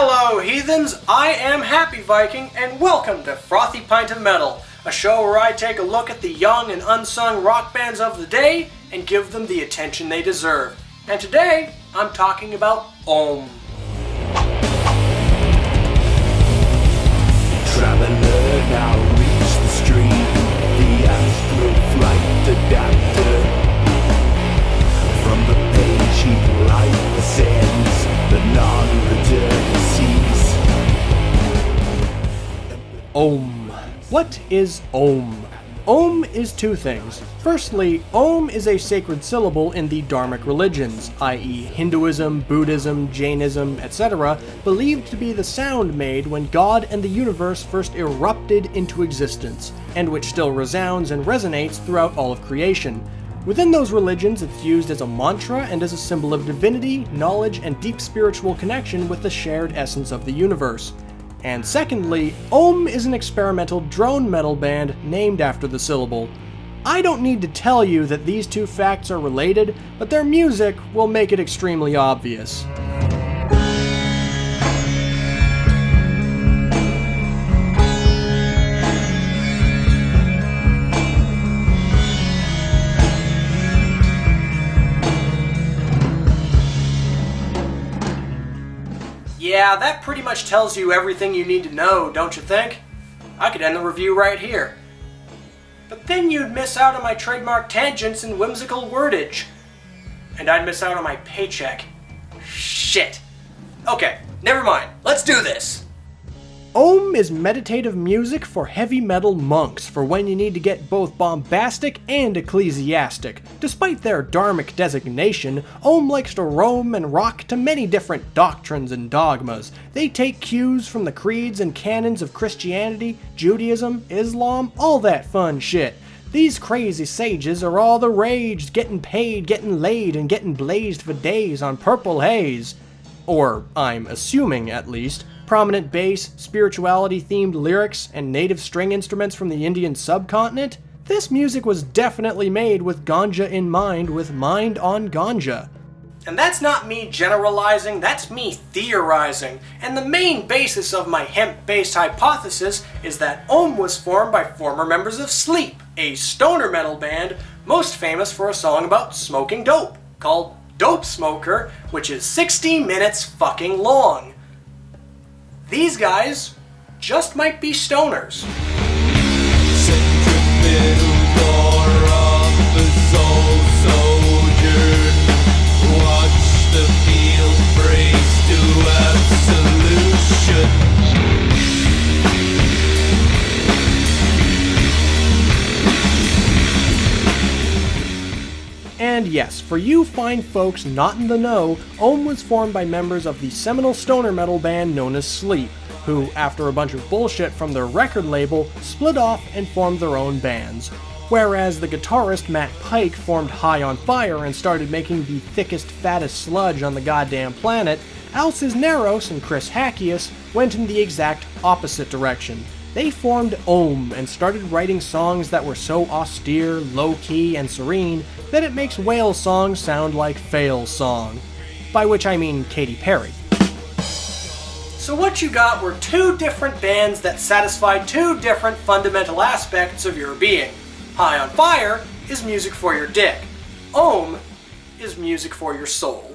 Hello, heathens! I am Happy Viking, and welcome to Frothy Pint of Metal, a show where I take a look at the young and unsung rock bands of the day and give them the attention they deserve. And today, I'm talking about Om. Traveler now reach the stream, the astral flight adapter. From the page he light ascends, the non-return sees. Om. What is Om? Om is two things. Firstly, Om is a sacred syllable in the Dharmic religions, i.e. Hinduism, Buddhism, Jainism, etc., believed to be the sound made when God and the universe first erupted into existence, and which still resounds and resonates throughout all of creation. Within those religions, it's used as a mantra and as a symbol of divinity, knowledge, and deep spiritual connection with the shared essence of the universe. And secondly, Om is an experimental drone metal band named after the syllable. I don't need to tell you that these two facts are related, but their music will make it extremely obvious. Yeah, that pretty much tells you everything you need to know, don't you think? I could end the review right here. But then you'd miss out on my trademark tangents and whimsical wordage. And I'd miss out on my paycheck. Shit. Okay, never mind. Let's do this. Om is meditative music for heavy metal monks for when you need to get both bombastic and ecclesiastic. Despite their dharmic designation, Om likes to roam and rock to many different doctrines and dogmas. They take cues from the creeds and canons of Christianity, Judaism, Islam, all that fun shit. These crazy sages are all the rage, getting paid, getting laid, and getting blazed for days on purple haze. Or, I'm assuming at least, prominent bass, spirituality-themed lyrics, and native string instruments from the Indian subcontinent. This music was definitely made with ganja in mind, with mind on ganja. And that's not me generalizing, that's me theorizing. And the main basis of my hemp-based hypothesis is that Om was formed by former members of Sleep, a stoner metal band most famous for a song about smoking dope, called Dope Smoker, which is 60 minutes fucking long. These guys just might be stoners. And yes, for you fine folks not in the know, Om was formed by members of the seminal stoner metal band known as Sleep, who, after a bunch of bullshit from their record label, split off and formed their own bands. Whereas the guitarist Matt Pike formed High on Fire and started making the thickest, fattest sludge on the goddamn planet, Al Cisneros and Chris Hackius went in the exact opposite direction. They formed Om and started writing songs that were so austere, low-key, and serene that it makes Whale Song sound like Fail Song. By which I mean Katy Perry. So what you got were two different bands that satisfied two different fundamental aspects of your being. High on Fire is music for your dick. Om is music for your soul.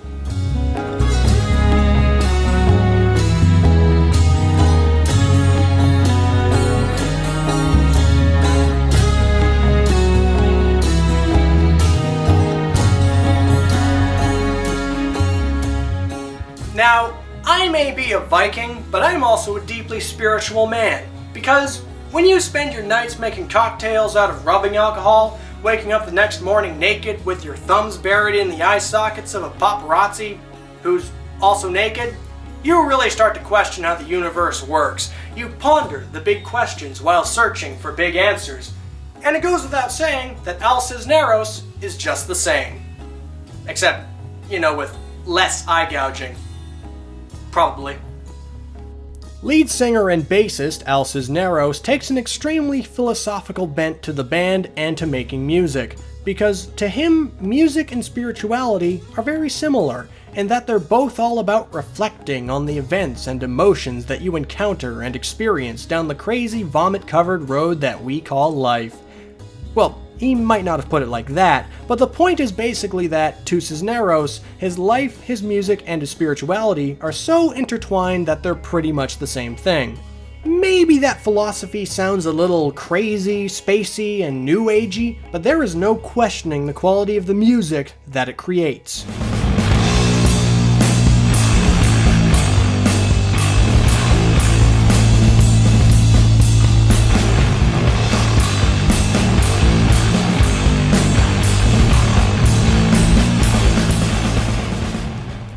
Now, I may be a Viking, but I'm also a deeply spiritual man, because when you spend your nights making cocktails out of rubbing alcohol, waking up the next morning naked with your thumbs buried in the eye sockets of a paparazzi who's also naked, you really start to question how the universe works. You ponder the big questions while searching for big answers. And it goes without saying that Al Cisneros is just the same. Except, with less eye gouging. Probably. Lead singer and bassist Al Cisneros takes an extremely philosophical bent to the band and to making music, because to him, music and spirituality are very similar, and that they're both all about reflecting on the events and emotions that you encounter and experience down the crazy vomit-covered road that we call life. Well, he might not have put it like that, but the point is basically that, to Cisneros, his life, his music, and his spirituality are so intertwined that they're pretty much the same thing. Maybe that philosophy sounds a little crazy, spacey, and new agey, but there is no questioning the quality of the music that it creates.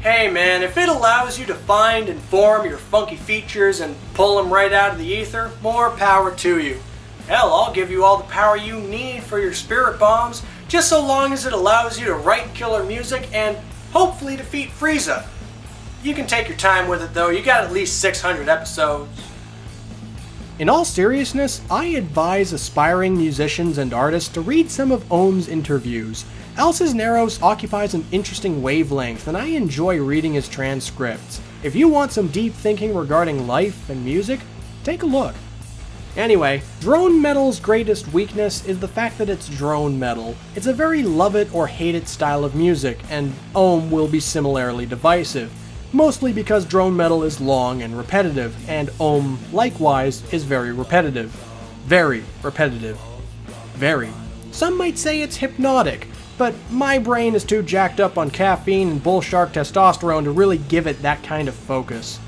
Hey man, if it allows you to find and form your funky features and pull them right out of the ether, more power to you. Hell, I'll give you all the power you need for your spirit bombs, just so long as it allows you to write killer music and hopefully defeat Frieza. You can take your time with it though, you got at least 600 episodes. In all seriousness, I advise aspiring musicians and artists to read some of Ohm's interviews. Al Cisneros occupies an interesting wavelength, and I enjoy reading his transcripts. If you want some deep thinking regarding life and music, take a look. Anyway, drone metal's greatest weakness is the fact that it's drone metal. It's a very love it or hate it style of music, and Ohm will be similarly divisive. Mostly because drone metal is long and repetitive, and Ohm, likewise, is very repetitive. Very repetitive. Very. Some might say it's hypnotic, but my brain is too jacked up on caffeine and bull shark testosterone to really give it that kind of focus.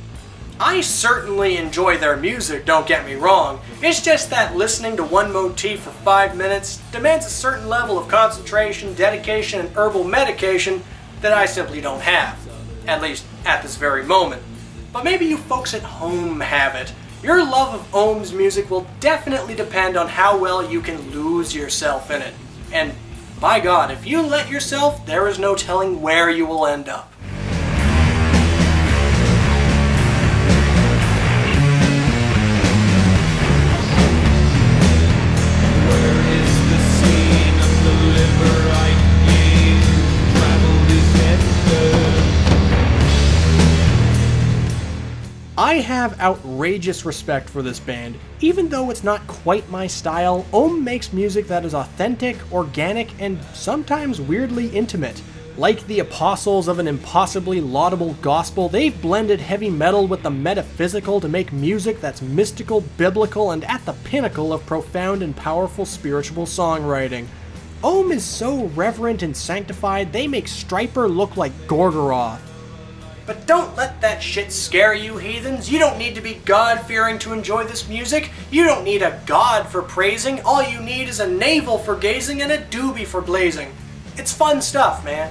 I certainly enjoy their music, don't get me wrong. It's just that listening to one motif for 5 minutes demands a certain level of concentration, dedication, and herbal medication that I simply don't have. At least at this very moment. But maybe you folks at home have it. Your love of Ohm's music will definitely depend on how well you can lose yourself in it. And by God, if you let yourself, there is no telling where you will end up. I have outrageous respect for this band. Even though it's not quite my style, Ohm makes music that is authentic, organic, and sometimes weirdly intimate. Like the apostles of an impossibly laudable gospel, they've blended heavy metal with the metaphysical to make music that's mystical, biblical, and at the pinnacle of profound and powerful spiritual songwriting. Ohm is so reverent and sanctified, they make Stryper look like Gorgoroth. But don't let that shit scare you, heathens. You don't need to be God-fearing to enjoy this music. You don't need a god for praising. All you need is a navel for gazing and a doobie for blazing. It's fun stuff, man.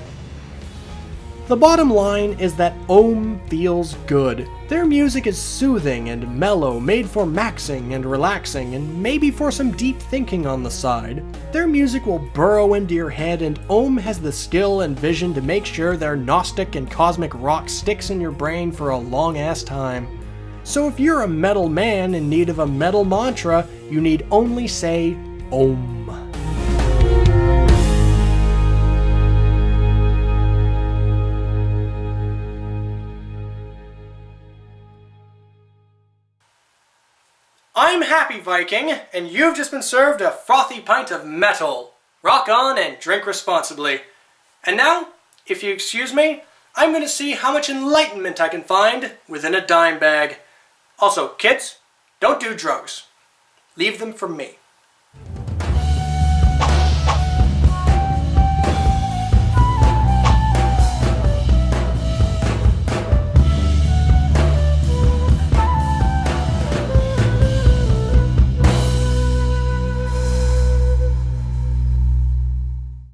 The bottom line is that Ohm feels good. Their music is soothing and mellow, made for maxing and relaxing, and maybe for some deep thinking on the side. Their music will burrow into your head, and Ohm has the skill and vision to make sure their Gnostic and cosmic rock sticks in your brain for a long-ass time. So if you're a metal man in need of a metal mantra, you need only say Ohm. I'm Happy Viking, and you've just been served a frothy pint of metal. Rock on and drink responsibly. And now, if you excuse me, I'm going to see how much enlightenment I can find within a dime bag. Also, kids, don't do drugs. Leave them for me.